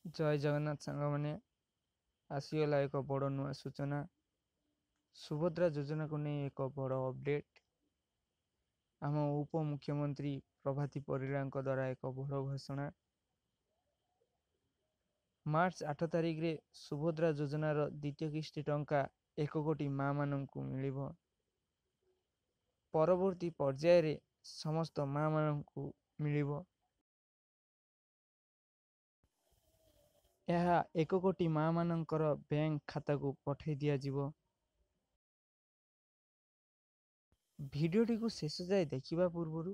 जय जगन्नाथ सांग मैंने आसीगला एक बड़ नुआ सूचना सुभद्रा योजना को नहीं एक बड़ अपडेट आम उपमुख्यमंत्री प्रभाती परिड़ा द्वारा एक बड़ घोषणा मार्च 8 तारिख रे सुभद्रा योजनार द्वितीय किस्ती टंका 1 कोटी माँ मानू मिल परवर्ती पर्याय रे समस्त माँ मानू मिल 1 कोटी माँ मानकर बैंक खाता को पठाई दिया। भिडियोटी को शेष जाए देखा पूर्व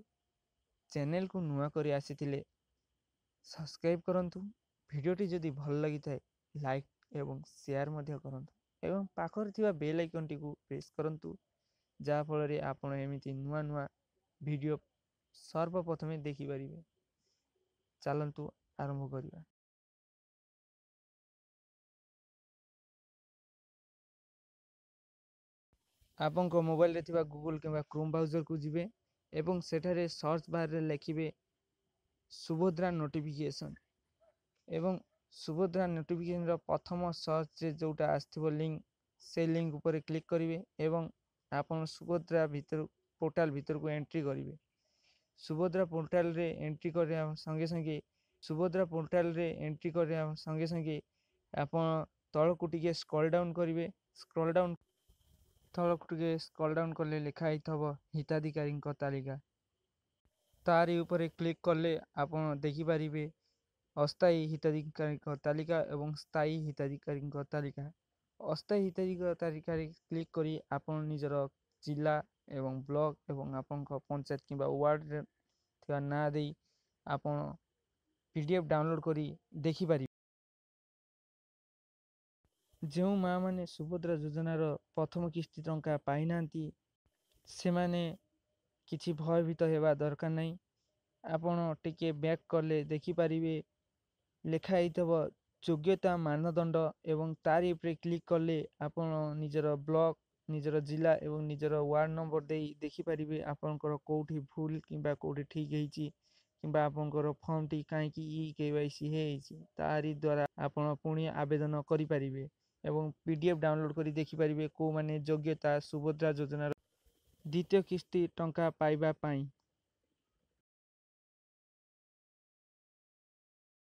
चैनल को नुआ कर आसीथिले सब्सक्राइब करंतु। भिडियोटी जदि भल लगी थाए लाइक एवं शेयर मध्य करंतु एवं पाखर थिबा बेल आइकन टी को प्रेस करंतु जा फल रे आपण एमिति नुआ नुआ भिडियो सर्वप्रथमे देखि परिबे। चलंतु आरंभ करिबा। आपनको मोबाइल रे थिबा गूगल किंबा क्रोम ब्राउजर को जिबे एवं सेठारे सर्च बार रे लिखिबे सुभद्रा नोटिफिकेशन एवं सुभद्रा नोटिफिकेशन प्रथम सर्च रे जोटा आस्थिबो लिंक से लिंक ऊपर क्लिक करिवे एवं आपन सुभद्रा भीतर पोर्टल भीतर को एंट्री करिवे। सुभद्रा पोर्टल रे एंट्री करिया संगे संगे आपन तळकु टिके स्क्रॉल डाउन करिवे। स्क्रॉल डाउन तळकु टिके स्क्रॉल डाउन करले लिखा हिथबो हिताधिकारी तालिका तारी ऊपर क्लिक करले आपन देखि परिबे अस्थायी हिताधिकारी तालिका एवं स्थायी हिताधिकारी तालिका। अस्थायी हिताधिकारी तालिका क्लिक करी आपन निजर जिला एवं ब्लॉक एवं आपन पंचायत किंबा वार्ड रे थिबा ना देई आपन पीडीएफ डाउनलोड करी देखि पारि। जो माँ माने सुभद्रा योजनार प्रथम किस्ती टंका पाई नांती से माने किछि भयभीत हेबा दरकार नहीं। आपन टिके बैक करले देखि पारिबे लेखा हिथबो योग्यता मानदंड एवं तारी उपरे क्लिक करले आपन निजर ब्लॉक निजर जिला एवं निजर वार्ड नंबर देई देखि पारिबे आपनकर कोठी भूल किंबा कोठी ठीक हेछि किंबा आपनकर फॉर्म टी काहे कि ई केवाईसी हेछि तारी द्वारा आपन पुणी आवेदन करि पारिबे एवं पीडीएफ डाउनलोड करी देखि पारिबे को माने योग्यता सुभद्रा योजनार द्वितीय किस्ती टंका पाइबा पाई।